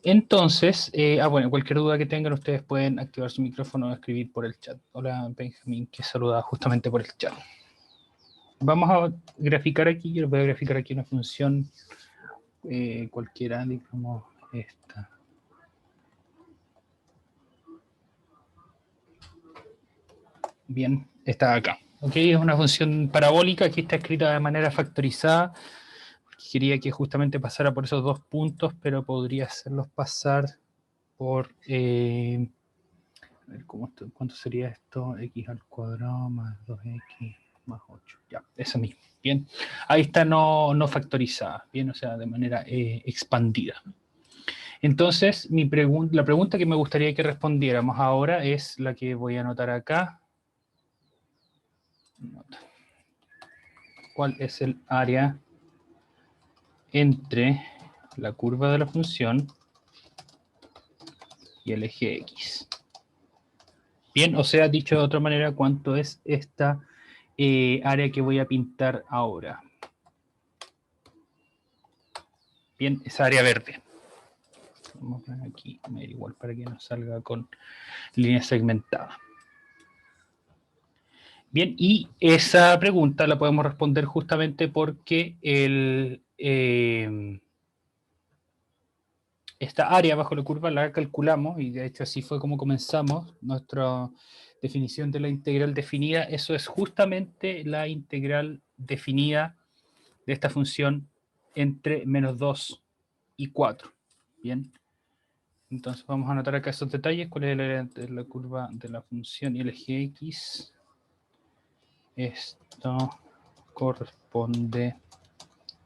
Entonces, bueno, cualquier duda que tengan, ustedes pueden activar su micrófono o escribir por el chat. Hola, Benjamín, que saluda justamente por el chat. Vamos a graficar aquí, yo les voy a graficar aquí una función cualquiera, digamos, esta. Bien, está acá. Ok, es una función parabólica, aquí está escrita de manera factorizada. Quería que justamente pasara por esos dos puntos, pero podría hacerlos pasar por... a ver, ¿cuánto sería esto? X al cuadrado más 2x más 8. Ya, eso mismo. Bien, ahí está no factorizada. Bien, o sea, de manera expandida. Entonces, la pregunta que me gustaría que respondiéramos ahora es la que voy a anotar acá. ¿Cuál es el área entre la curva de la función y el eje X? Bien, o sea, dicho de otra manera, ¿cuánto es esta área que voy a pintar ahora? Bien, esa área verde. Vamos a poner aquí, igual para que nos salga con línea segmentada. Bien, y esa pregunta la podemos responder justamente porque esta área bajo la curva la calculamos, y de hecho así fue como comenzamos nuestra definición de la integral definida. Eso es justamente la integral definida de esta función entre menos 2 y 4. Bien, entonces vamos a anotar acá esos detalles. ¿Cuál es el área de la curva de la función y el eje X? Esto corresponde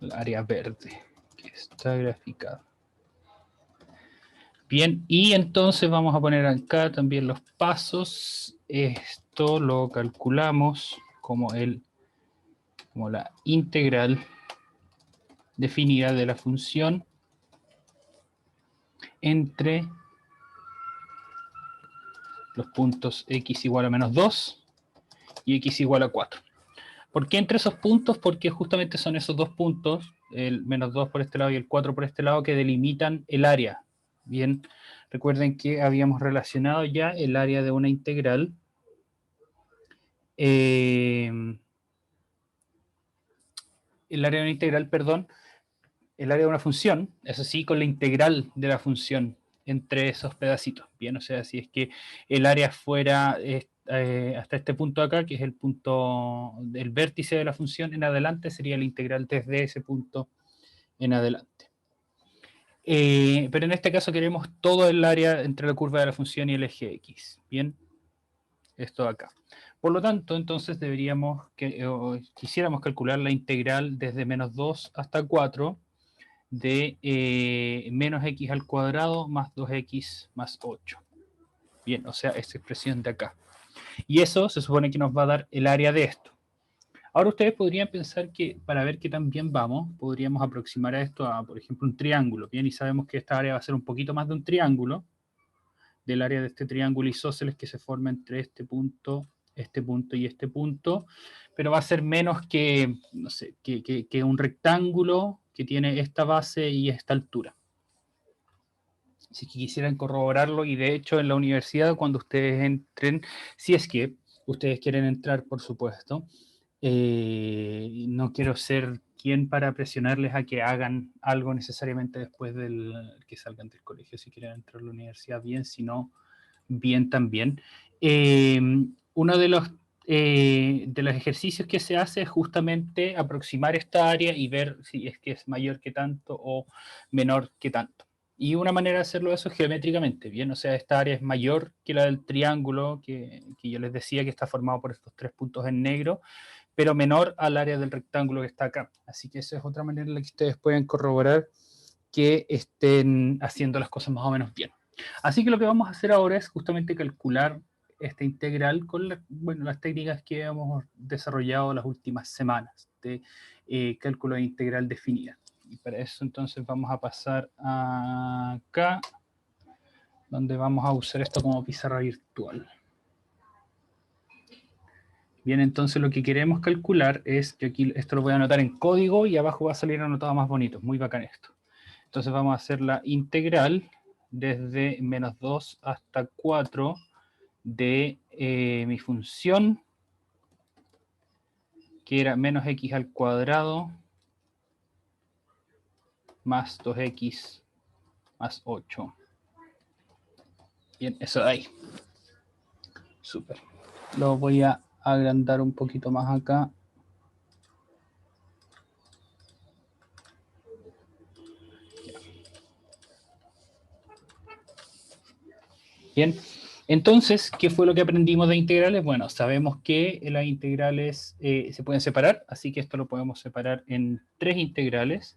al área verde que está graficada. Bien, y entonces vamos a poner acá también los pasos. Esto lo calculamos como la integral definida de la función entre los puntos x igual a menos 2 y x igual a 4. ¿Por qué entre esos puntos? Porque justamente son esos dos puntos, el menos 2 por este lado y el 4 por este lado, que delimitan el área. Bien, recuerden que habíamos relacionado ya el área de una integral. El área de una integral, perdón, el área de una función, eso sí, con la integral de la función entre esos pedacitos. Bien, o sea, si es que el área fuera hasta este punto acá, que es el punto del vértice de la función en adelante, sería la integral desde ese punto en adelante. Pero en este caso queremos todo el área entre la curva de la función y el eje X. Bien, esto acá. Por lo tanto, entonces quisiéramos calcular la integral desde menos 2 hasta 4 de menos x al cuadrado más 2x más 8. Bien, o sea, esta expresión de acá. Y eso se supone que nos va a dar el área de esto. Ahora ustedes podrían pensar que para ver qué tan bien vamos, podríamos aproximar a esto a, por ejemplo, un triángulo. Bien, y sabemos que esta área va a ser un poquito más de un triángulo, del área de este triángulo isósceles que se forma entre este punto y este punto, pero va a ser menos que, no sé, que un rectángulo que tiene esta base y esta altura. Si quisieran corroborarlo, y de hecho en la universidad cuando ustedes entren, si es que ustedes quieren entrar, por supuesto, no quiero ser quien para presionarles a que hagan algo necesariamente después del que salgan del colegio. Si quieren entrar a la universidad, bien, si no, bien también. Uno de los ejercicios que se hace es justamente aproximar esta área y ver si es que es mayor que tanto o menor que tanto. Y una manera de hacerlo eso es geométricamente, bien, o sea, esta área es mayor que la del triángulo que yo les decía que está formado por estos tres puntos en negro, pero menor al área del rectángulo que está acá. Así que esa es otra manera en la que ustedes pueden corroborar que estén haciendo las cosas más o menos bien. Así que lo que vamos a hacer ahora es justamente calcular esta integral con las técnicas que hemos desarrollado las últimas semanas de cálculo de integral definida. Y para eso entonces vamos a pasar acá, donde vamos a usar esto como pizarra virtual. Bien, entonces lo que queremos calcular es que aquí esto lo voy a anotar en código y abajo va a salir anotado más bonito. Muy bacán esto. Entonces vamos a hacer la integral desde menos 2 hasta 4 de mi función, que era menos x al cuadrado más 2x más 8. Bien, eso de ahí. Súper. Lo voy a agrandar un poquito más acá. Bien, entonces, ¿qué fue lo que aprendimos de integrales? Bueno, sabemos que las integrales se pueden separar, así que esto lo podemos separar en 3 integrales.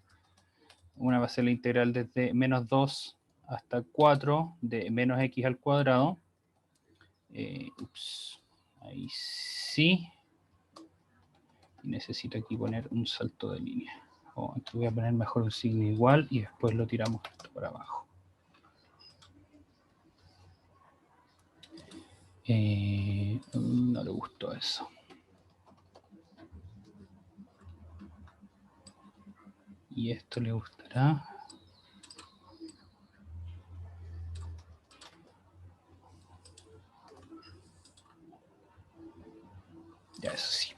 Una va a ser la integral desde menos 2 hasta 4 de menos x al cuadrado. Ahí sí. Necesito aquí poner un salto de línea. Entonces voy a poner mejor un signo igual y después lo tiramos esto por abajo. No le gustó eso. Y esto le gustará. Ya, eso sí.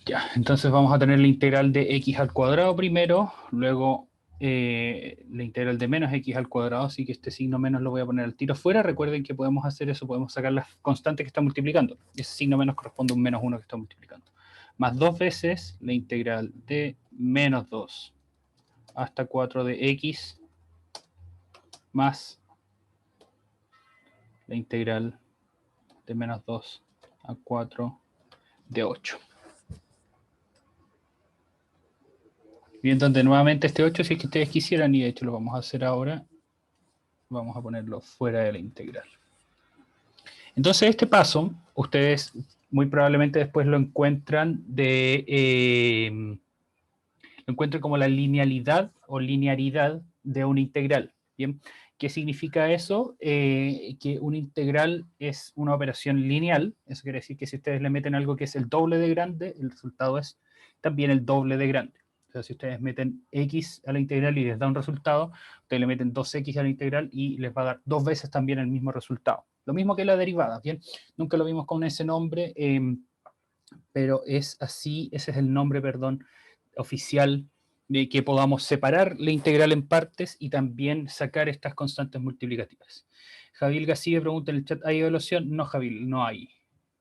Ya, entonces vamos a tener la integral de x al cuadrado primero, luego la integral de menos x al cuadrado, así que este signo menos lo voy a poner al tiro fuera. Recuerden que podemos hacer eso, podemos sacar la constante que está multiplicando. Ese signo menos corresponde a un menos 1 que está multiplicando. Más 2 veces la integral de menos 2 hasta 4 de x más la integral de menos 2 a 4 de 8. Bien, donde nuevamente este 8, si es que ustedes quisieran, y de hecho lo vamos a hacer ahora, vamos a ponerlo fuera de la integral. Entonces este paso, ustedes muy probablemente después lo encuentran lo encuentran como la linealidad o linearidad de una integral. ¿Bien? ¿Qué significa eso? Que una integral es una operación lineal. Eso quiere decir que si ustedes le meten algo que es el doble de grande, el resultado es también el doble de grande. O sea, si ustedes meten x a la integral y les da un resultado, ustedes le meten 2x a la integral y les va a dar 2 veces también el mismo resultado. Lo mismo que la derivada, ¿bien? Nunca lo vimos con ese nombre, pero es así, ese es el nombre, perdón, oficial de que podamos separar la integral en partes y también sacar estas constantes multiplicativas. Javier García pregunta en el chat, ¿hay evaluación? No, Javier, no hay.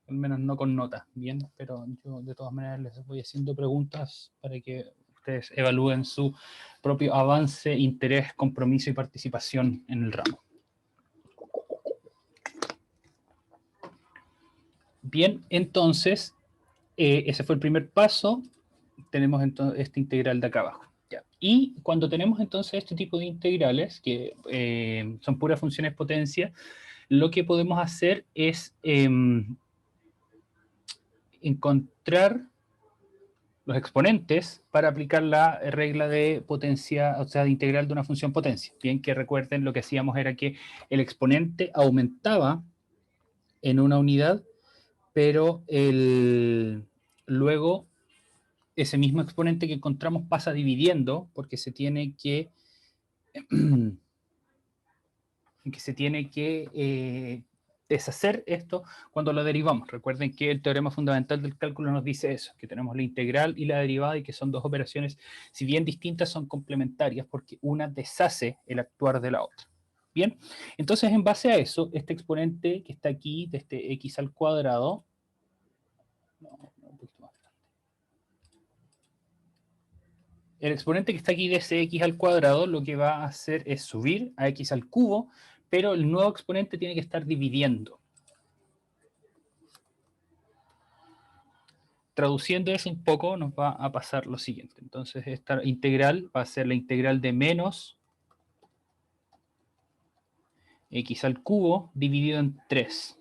Al menos no con nota, ¿bien? Pero yo de todas maneras les voy haciendo preguntas para que ustedes evalúen su propio avance, interés, compromiso y participación en el ramo. Bien, entonces, ese fue el primer paso. Tenemos entonces esta integral de acá abajo. ¿Ya? Y cuando tenemos entonces este tipo de integrales, que son puras funciones potencia, lo que podemos hacer es encontrar los exponentes para aplicar la regla de potencia, o sea, de integral de una función potencia. Bien, que recuerden lo que hacíamos era que el exponente aumentaba en una unidad, pero luego ese mismo exponente que encontramos pasa dividiendo porque se tiene que deshacer esto cuando lo derivamos. Recuerden que el teorema fundamental del cálculo nos dice eso, que tenemos la integral y la derivada y que son dos operaciones, si bien distintas, son complementarias porque una deshace el actuar de la otra. Bien, entonces en base a eso, este exponente que está aquí, de este x al cuadrado, un poquito más. El exponente que está aquí de ese x al cuadrado lo que va a hacer es subir a x al cubo, pero el nuevo exponente tiene que estar dividiendo. Traduciendo eso un poco nos va a pasar lo siguiente. Entonces esta integral va a ser la integral de menos x al cubo dividido en 3.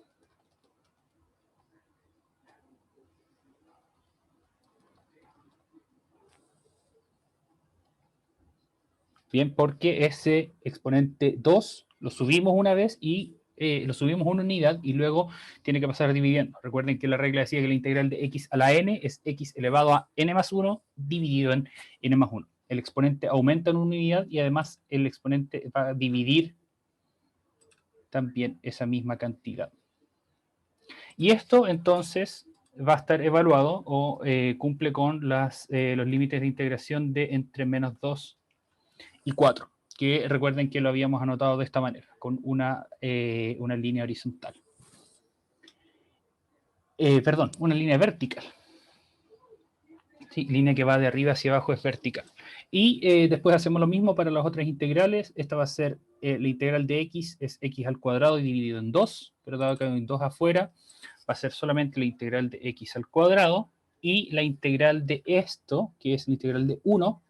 Bien, porque ese exponente 2 lo subimos una vez y lo subimos una unidad y luego tiene que pasar dividiendo. Recuerden que la regla decía que la integral de x a la n es x elevado a n más 1 dividido en n más 1. el exponente aumenta en una unidad y además el exponente va a dividir también esa misma cantidad. Y esto entonces va a estar evaluado o cumple con los límites de integración de entre menos 2 y 4, que recuerden que lo habíamos anotado de esta manera, con una línea horizontal. Perdón, una línea vertical. Sí, línea que va de arriba hacia abajo es vertical. Y después hacemos lo mismo para las otras integrales. Esta va a ser la integral de x, es x al cuadrado dividido en 2, pero dado que hay 2 afuera, va a ser solamente la integral de x al cuadrado, y la integral de esto, que es la integral de 1,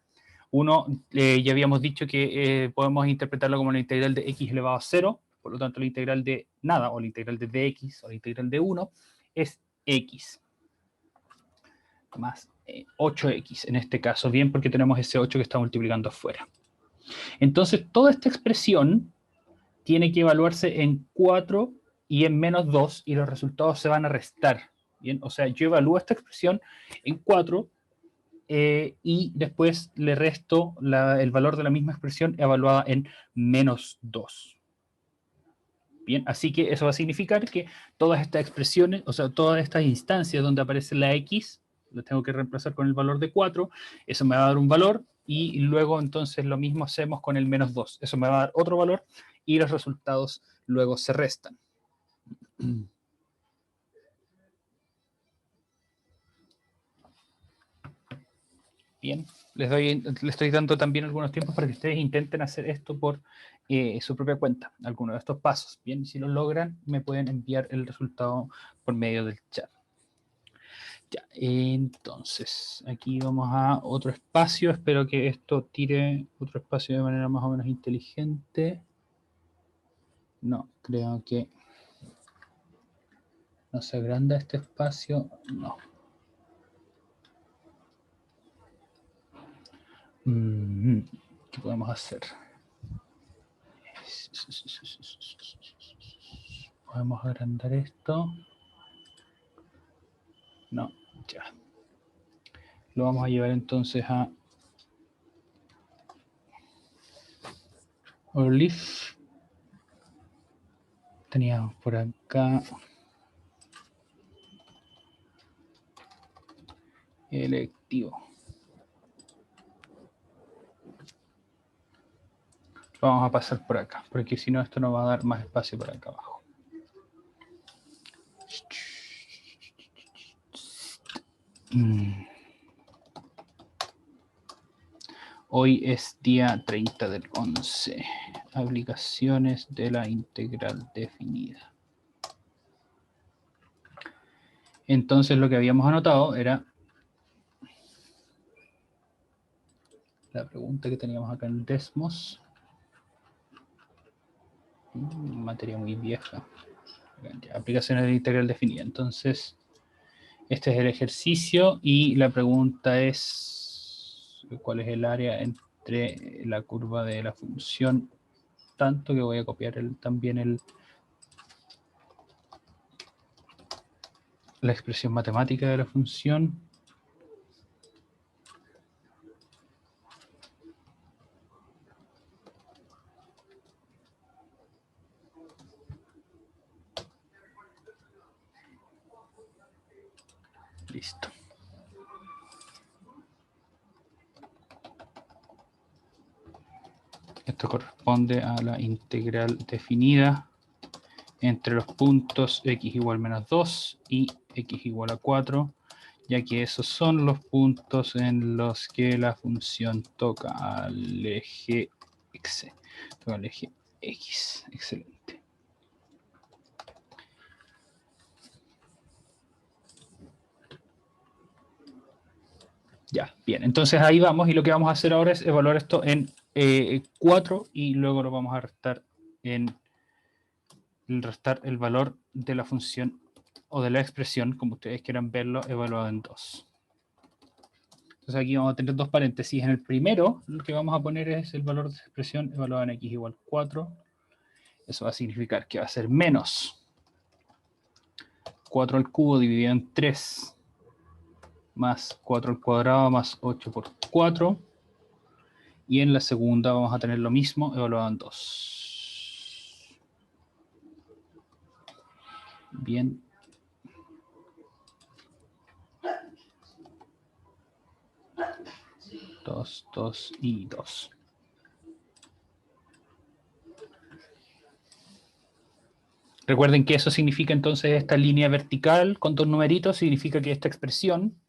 ya habíamos dicho que podemos interpretarlo como la integral de x elevado a 0, por lo tanto la integral de nada, o la integral de dx, o la integral de 1, es x más 8x en este caso, bien, porque tenemos ese 8 que está multiplicando afuera. Entonces, toda esta expresión tiene que evaluarse en 4 y en menos 2, y los resultados se van a restar, bien, o sea, yo evalúo esta expresión en 4 y después le resto el valor de la misma expresión evaluada en menos 2. Bien, así que eso va a significar que todas estas expresiones, o sea, todas estas instancias donde aparece la x, la tengo que reemplazar con el valor de 4, eso me va a dar un valor, y luego entonces lo mismo hacemos con el menos 2, eso me va a dar otro valor, y los resultados luego se restan. Bien, les estoy dando también algunos tiempos para que ustedes intenten hacer esto por su propia cuenta, algunos de estos pasos. Bien, si lo logran, me pueden enviar el resultado por medio del chat. Ya, entonces, aquí vamos a otro espacio. Espero que esto tire otro espacio de manera más o menos inteligente. No, creo que no se agranda este espacio. No. ¿Qué podemos hacer? Podemos agrandar esto. No, ya. Lo vamos a llevar entonces a Olive. Teníamos por acá electivo. Lo vamos a pasar por acá, porque si no esto nos va a dar más espacio por acá abajo. Hoy es día 30 del 11. Aplicaciones de la integral definida. Entonces lo que habíamos anotado era la pregunta que teníamos acá en Desmos. Materia muy vieja. Aplicaciones de la integral definida. Entonces, este es el ejercicio y la pregunta es ¿cuál es el área entre la curva de la función? Tanto que voy a copiar también la expresión matemática de la función. Listo. Esto corresponde a la integral definida entre los puntos x igual menos 2 y x igual a 4, ya que esos son los puntos en los que la función toca al eje x. Toca al eje x. Excelente. Ya, bien. Entonces ahí vamos, y lo que vamos a hacer ahora es evaluar esto en 4 y luego lo vamos a restar el valor de la función o de la expresión, como ustedes quieran verlo, evaluado en 2. Entonces aquí vamos a tener dos paréntesis. En el primero, lo que vamos a poner es el valor de esa expresión evaluada en x igual 4. Eso va a significar que va a ser menos 4 al cubo dividido en 3 más 4 al cuadrado más 8 por 4 Y en la segunda vamos a tener lo mismo, evaluado en 2. Bien. Dos, 2 y 2. Recuerden que eso significa entonces esta línea vertical con dos numeritos, significa que esta expresión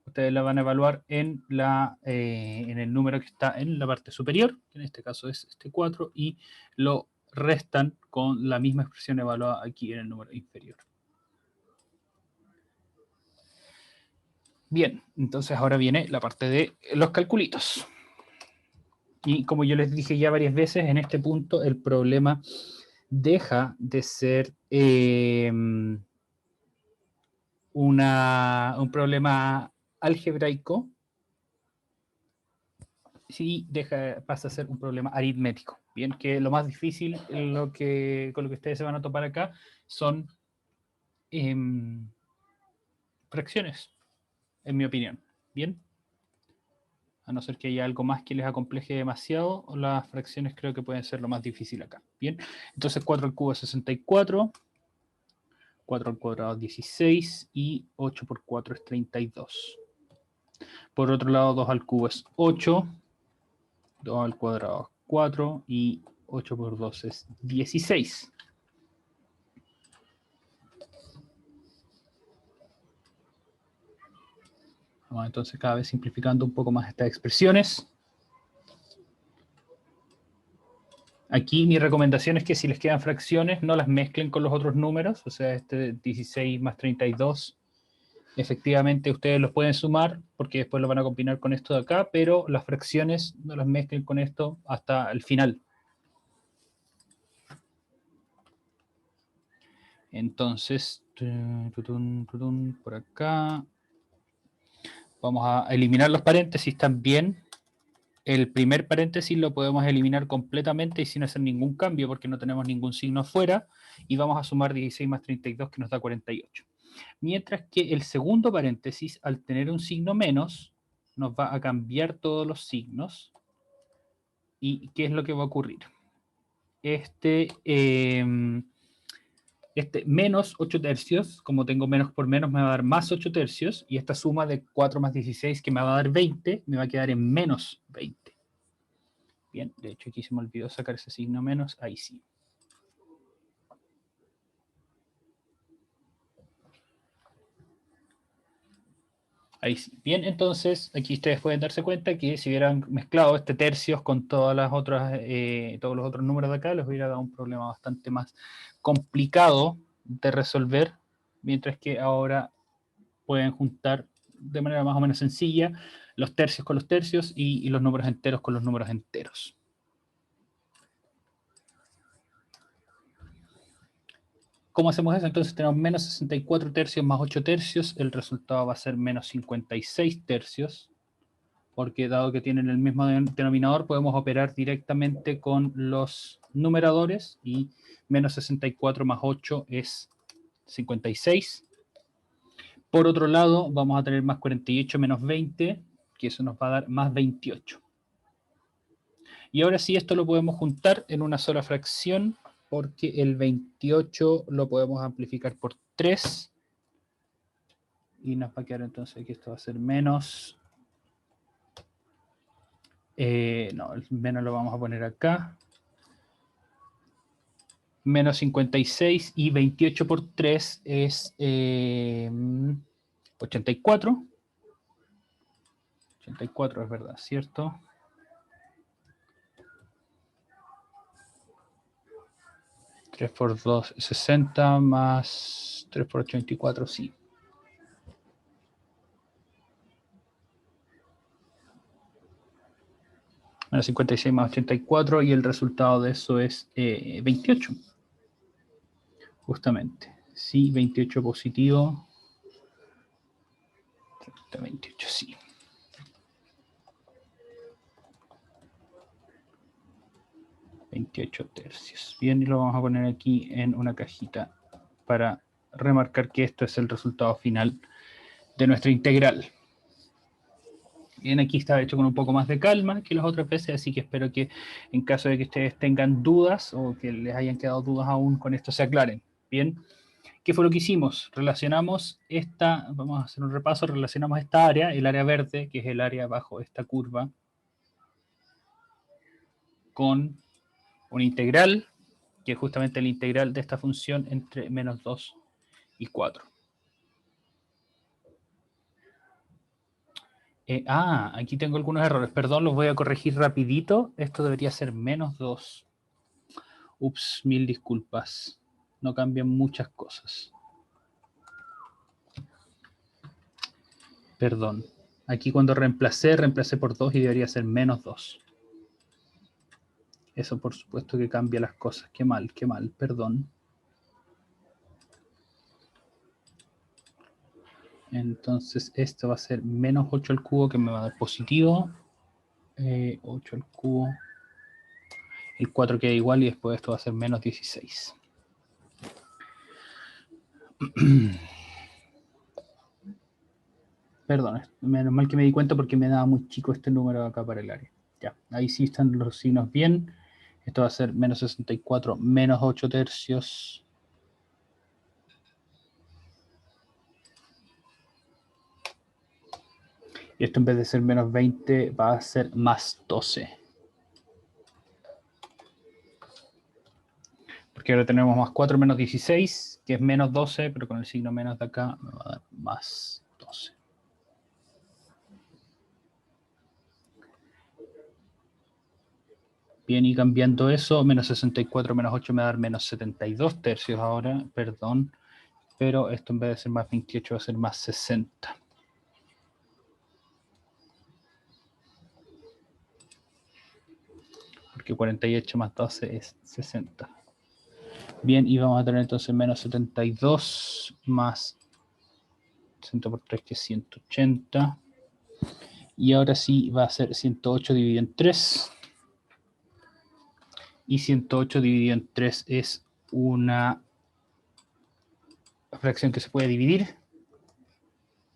ustedes la van a evaluar en el número que está en la parte superior, que en este caso es este 4, y lo restan con la misma expresión evaluada aquí en el número inferior. Bien, entonces ahora viene la parte de los calculitos. Y como yo les dije ya varias veces, en este punto el problema deja de ser un problema algebraico y pasa a ser un problema aritmético. Bien, que lo más difícil con lo que ustedes se van a topar acá son fracciones, en mi opinión. Bien, a no ser que haya algo más que les acompleje demasiado, las fracciones creo que pueden ser lo más difícil acá. Bien, entonces 4 al cubo es 64, 4 al cuadrado es 16 y 8 por 4 es 32. Por otro lado, 2 al cubo es 8, 2 al cuadrado es 4 y 8 por 2 es 16. Vamos entonces cada vez simplificando un poco más estas expresiones. Aquí mi recomendación es que si les quedan fracciones, no las mezclen con los otros números. O sea, este 16 más 32, efectivamente ustedes los pueden sumar, porque después lo van a combinar con esto de acá, pero las fracciones no las mezclen con esto hasta el final. Entonces, por acá, vamos a eliminar los paréntesis también. El primer paréntesis lo podemos eliminar completamente y sin hacer ningún cambio porque no tenemos ningún signo afuera, y vamos a sumar 16 más 32 que nos da 48. Mientras que el segundo paréntesis, al tener un signo menos, nos va a cambiar todos los signos. ¿Y qué es lo que va a ocurrir? Este menos 8 tercios, como tengo menos por menos, me va a dar más 8 tercios, y esta suma de 4 más 16 que me va a dar 20, me va a quedar en menos 20. Bien, de hecho aquí se me olvidó sacar ese signo menos, ahí sí. Ahí sí. Bien, entonces aquí ustedes pueden darse cuenta que si hubieran mezclado este tercios con todas las otras, todos los otros números de acá, les hubiera dado un problema bastante más complicado de resolver, mientras que ahora pueden juntar de manera más o menos sencilla los tercios con los tercios y los números enteros con los números enteros. ¿Cómo hacemos eso? Entonces tenemos menos 64 tercios más 8 tercios, el resultado va a ser menos 56 tercios, porque dado que tienen el mismo denominador, podemos operar directamente con los numeradores, y menos 64 más 8 es 56. Por otro lado, vamos a tener más 48 menos 20, que eso nos va a dar más 28. Y ahora sí, esto lo podemos juntar en una sola fracción, porque el 28 lo podemos amplificar por 3, y nos va a quedar entonces que esto va a ser menos, no, el menos lo vamos a poner acá, menos 56, y 28 por 3 es 84. 84 es verdad, ¿cierto? Tres por 2, 60, más 3 por 8, 24, sí. Menos 56 más 84, y el resultado de eso es 28. Justamente. Sí, 28 positivo. 28, sí. $28 tercios. Bien, y lo vamos a poner aquí en una cajita para remarcar que esto es el resultado final de nuestra integral. Bien, aquí está hecho con un poco más de calma que las otras veces, así que espero que en caso de que ustedes tengan dudas o que les hayan quedado dudas aún con esto se aclaren. Bien, ¿qué fue lo que hicimos? Relacionamos esta, vamos a hacer un repaso, relacionamos esta área, el área verde, que es el área bajo esta curva, con un integral, que es justamente el integral de esta función entre menos 2 y 4. Aquí tengo algunos errores, perdón, los voy a corregir rapidito. Esto debería ser menos 2. Ups, mil disculpas. No cambian muchas cosas. Perdón. Aquí cuando reemplacé por 2 y debería ser menos 2. Eso por supuesto que cambia las cosas. Qué mal, perdón. Entonces esto va a ser menos 8 al cubo, que me va a dar positivo. 8 al cubo. El 4 queda igual y después esto va a ser menos 16. Perdón, menos mal que me di cuenta porque me daba muy chico este número acá para el área. Ya, ahí sí están los signos bien. Esto va a ser menos 64 menos 8 tercios. Y esto en vez de ser menos 20 va a ser más 12. Porque ahora tenemos más 4 menos 16, que es menos 12, pero con el signo menos de acá me va a dar más 12. Bien, y cambiando eso, menos 64 menos 8 me va a dar menos 72 tercios ahora, perdón. Pero esto en vez de ser más 28 va a ser más 60. Porque 48 más 12 es 60. Bien, y vamos a tener entonces menos 72 más 60 por 3, que es 180. Y ahora sí va a ser 108 dividido en 3. Y 108 dividido en 3 es una fracción que se puede dividir.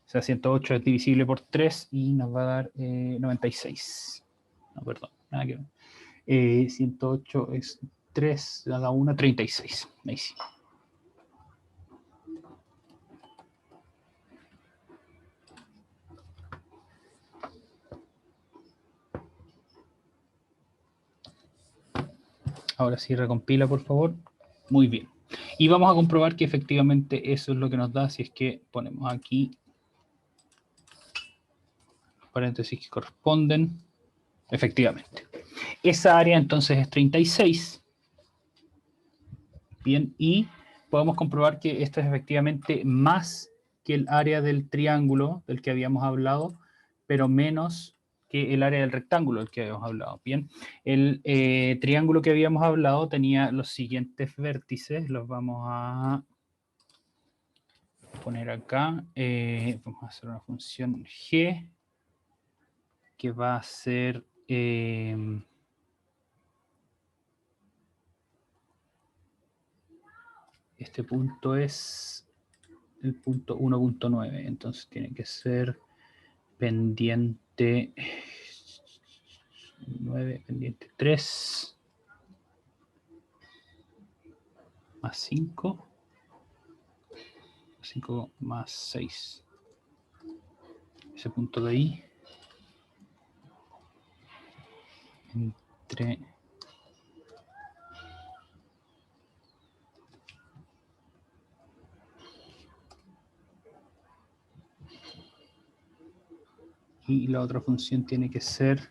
O sea, 108 es divisible por 3 y nos va a dar 96. No, perdón, nada que ver. 108 es 3, da 1, 36. Ahí sí. Ahora sí, recompila, por favor. Muy bien. Y vamos a comprobar que efectivamente eso es lo que nos da si es que ponemos aquí los paréntesis que corresponden. Efectivamente. Esa área entonces es 36. Bien, y podemos comprobar que esto es efectivamente más que el área del triángulo del que habíamos hablado, pero menos que el área del rectángulo del que habíamos hablado. Bien, el triángulo que habíamos hablado tenía los siguientes vértices, los vamos a poner acá. Vamos a hacer una función g que va a ser... este punto es el punto 1.9, entonces tiene que ser pendiente 9, pendiente 3, más 5, 5 más 6. Ese punto de ahí, entre... Y la otra función tiene que ser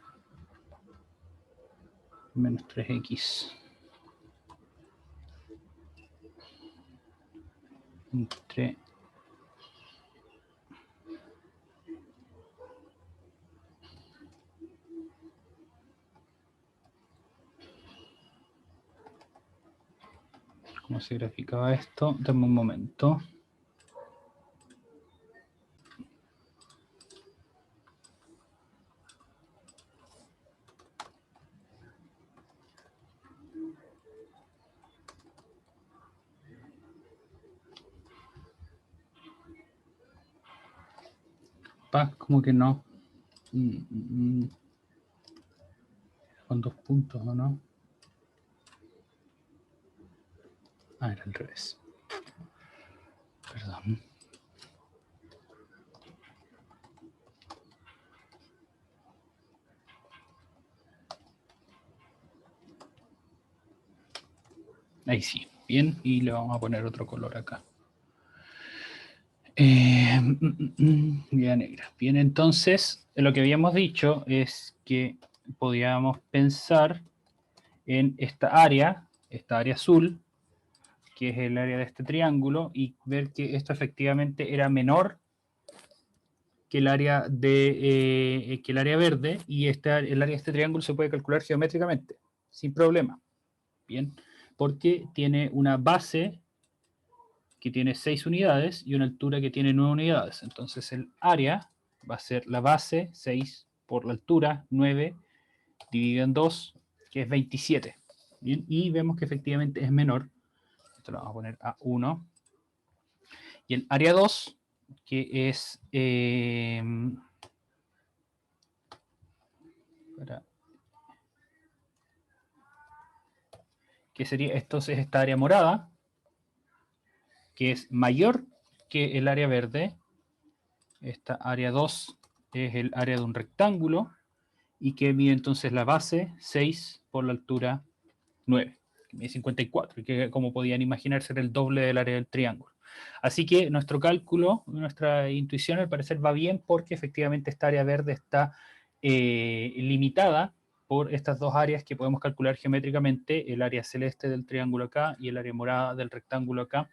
menos 3x. Entre... ¿Cómo se graficaba esto? Dame un momento. Como que no. Con 2 puntos, ¿o no? Ah, era al revés. Perdón. Ahí sí. Bien, y le vamos a poner otro color acá. Ya negra. Bien, entonces, lo que habíamos dicho es que podíamos pensar en esta área azul, que es el área de este triángulo, y ver que esto efectivamente era menor que el área que el área verde, y el área de este triángulo se puede calcular geométricamente, sin problema. Bien, porque tiene una base que tiene 6 unidades y una altura que tiene 9 unidades. Entonces el área va a ser la base, 6 por la altura, 9, dividido en 2, que es 27. Bien, y vemos que efectivamente es menor. Esto lo vamos a poner a 1. Y el área 2, que es... que sería entonces esta área morada, que es mayor que el área verde. Esta área 2 es el área de un rectángulo, y que mide entonces la base 6 por la altura 9, que mide 54, y que, como podían imaginar, será el doble del área del triángulo. Así que nuestro cálculo, nuestra intuición al parecer va bien, porque efectivamente esta área verde está limitada por estas dos áreas que podemos calcular geométricamente, el área celeste del triángulo acá y el área morada del rectángulo acá,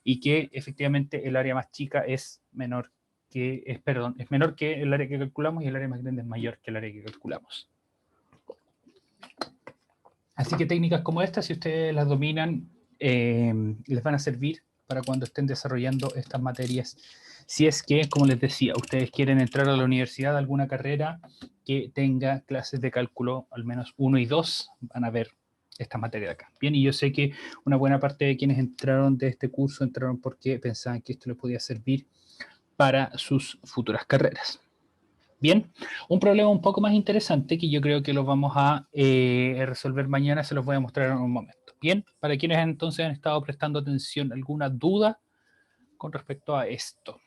y que efectivamente el área más chica es menor es menor que el área que calculamos, y el área más grande es mayor que el área que calculamos. Así que técnicas como esta, si ustedes las dominan, les van a servir para cuando estén desarrollando estas materias. Si es que, como les decía, ustedes quieren entrar a la universidad, alguna carrera que tenga clases de cálculo, al menos 1 y 2, van a ver esta materia de acá. Bien, y yo sé que una buena parte de quienes entraron de este curso entraron porque pensaban que esto les podía servir para sus futuras carreras. Bien, un problema un poco más interesante que yo creo que lo vamos a resolver mañana, se los voy a mostrar en un momento. Bien, para quienes entonces han estado prestando atención, ¿alguna duda con respecto a esto?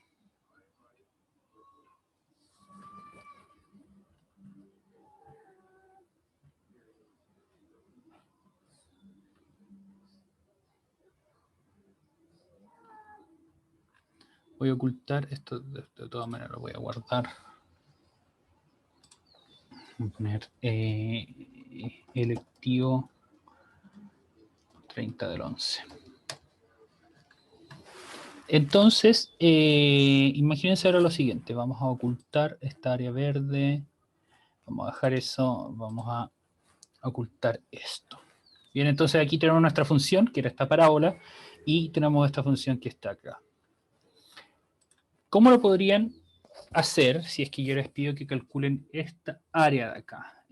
Voy a ocultar esto, de todas maneras lo voy a guardar. Voy a poner electivo 30 del 11. Entonces, imagínense ahora lo siguiente, vamos a ocultar esta área verde, vamos a dejar eso, vamos a ocultar esto. Bien, entonces aquí tenemos nuestra función, que era esta parábola, y tenemos esta función que está acá. ¿Cómo lo podrían hacer si es que yo les pido que calculen esta área de acá?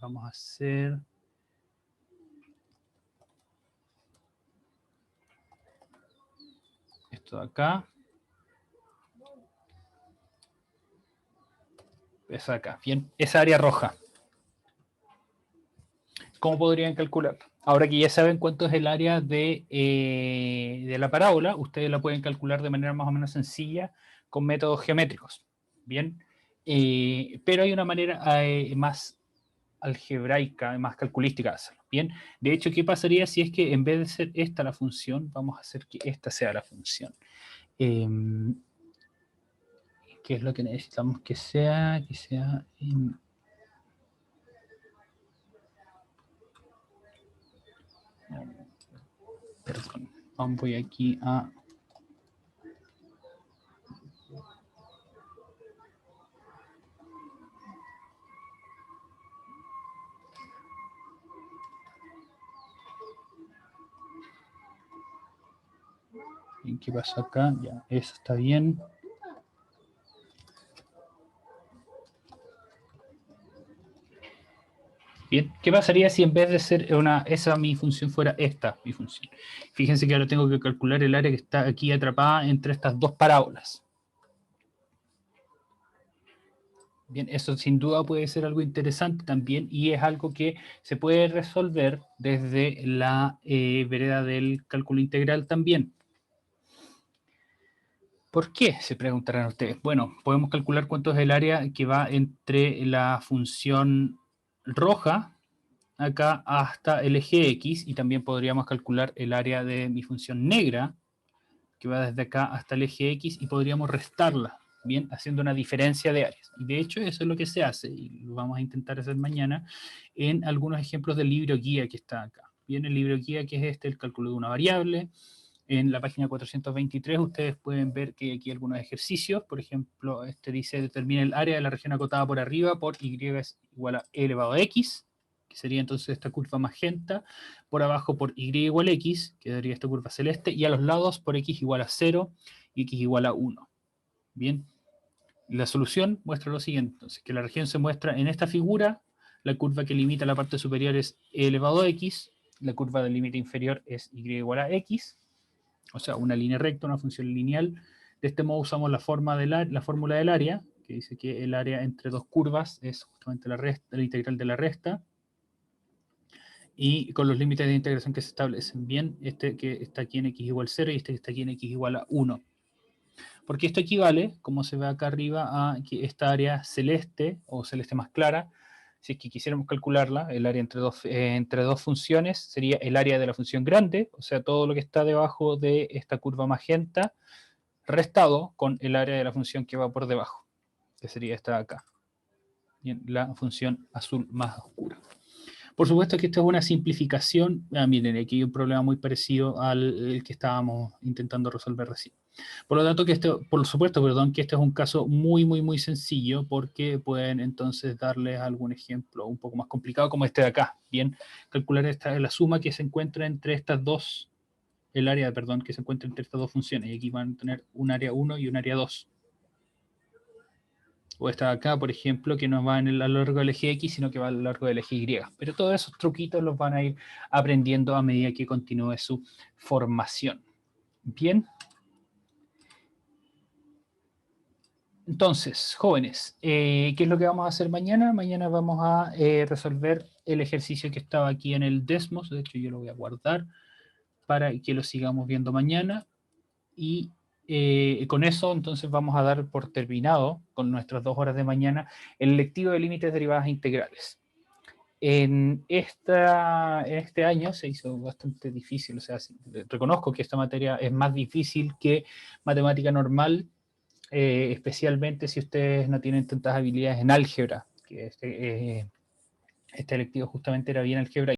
Vamos a hacer... esto de acá. Esa de acá. Bien, esa área roja. ¿Cómo podrían calcularlo? Ahora que ya saben cuánto es el área de la parábola, ustedes la pueden calcular de manera más o menos sencilla con métodos geométricos. Bien, pero hay una manera más algebraica, más calculística de hacerlo. Bien, de hecho, ¿qué pasaría si es que en vez de ser esta la función, vamos a hacer que esta sea la función? ¿Qué es lo que necesitamos que sea? Que sea... perdón, voy aquí a... ¿qué pasa acá? Ya, eso está bien. Bien, ¿qué pasaría si en vez de ser esa mi función fuera esta mi función? Fíjense que ahora tengo que calcular el área que está aquí atrapada entre estas dos parábolas. Bien, eso sin duda puede ser algo interesante también y es algo que se puede resolver desde la vereda del cálculo integral también. ¿Por qué? Se preguntarán ustedes. Bueno, podemos calcular cuánto es el área que va entre la función roja acá hasta el eje X y también podríamos calcular el área de mi función negra que va desde acá hasta el eje X y podríamos restarla, bien, haciendo una diferencia de áreas. Y de hecho eso es lo que se hace y lo vamos a intentar hacer mañana en algunos ejemplos del libro guía que está acá. Bien, el libro guía que es este, el cálculo de una variable. En la página 423 ustedes pueden ver que hay aquí algunos ejercicios. Por ejemplo, este dice determina el área de la región acotada por arriba por y es igual a e elevado a x, que sería entonces esta curva magenta, por abajo por y igual a x, que daría esta curva celeste, y a los lados por x igual a 0 y x igual a 1. Bien, la solución muestra lo siguiente, entonces, que la región se muestra en esta figura, la curva que limita la parte superior es e elevado a x, la curva del límite inferior es y igual a x, o sea, una línea recta, una función lineal. De este modo usamos la fórmula del área, que dice que el área entre dos curvas es justamente la integral de la resta, y con los límites de integración que se establecen. Bien, este que está aquí en x igual a 0 y este que está aquí en x igual a 1. Porque esto equivale, como se ve acá arriba, a que esta área celeste, o celeste más clara, si es que quisiéramos calcularla, el área entre dos funciones, sería el área de la función grande, o sea, todo lo que está debajo de esta curva magenta, restado con el área de la función que va por debajo, que sería esta de acá. Bien, la función azul más oscura. Por supuesto que esto es una simplificación. Miren, aquí hay un problema muy parecido al que estábamos intentando resolver recién. Por lo tanto, por supuesto, perdón, que este es un caso muy, muy, muy sencillo porque pueden entonces darles algún ejemplo un poco más complicado como este de acá. Bien, calcular la suma que se encuentra entre estas dos, el área, perdón, que se encuentra entre estas dos funciones. Y aquí van a tener un área 1 y un área 2. O esta de acá, por ejemplo, que no va a lo largo del eje X, sino que va a lo largo del eje Y. Pero todos esos truquitos los van a ir aprendiendo a medida que continúe su formación. Bien. Entonces, jóvenes, ¿qué es lo que vamos a hacer mañana? Mañana vamos a resolver el ejercicio que estaba aquí en el Desmos. De hecho, yo lo voy a guardar para que lo sigamos viendo mañana. Y con eso, entonces, vamos a dar por terminado, con nuestras 2 horas de mañana, el lectivo de límites derivadas integrales. En este año se hizo bastante difícil, o sea, reconozco que esta materia es más difícil que matemática normal, especialmente si ustedes no tienen tantas habilidades en álgebra, que este electivo justamente era bien álgebra.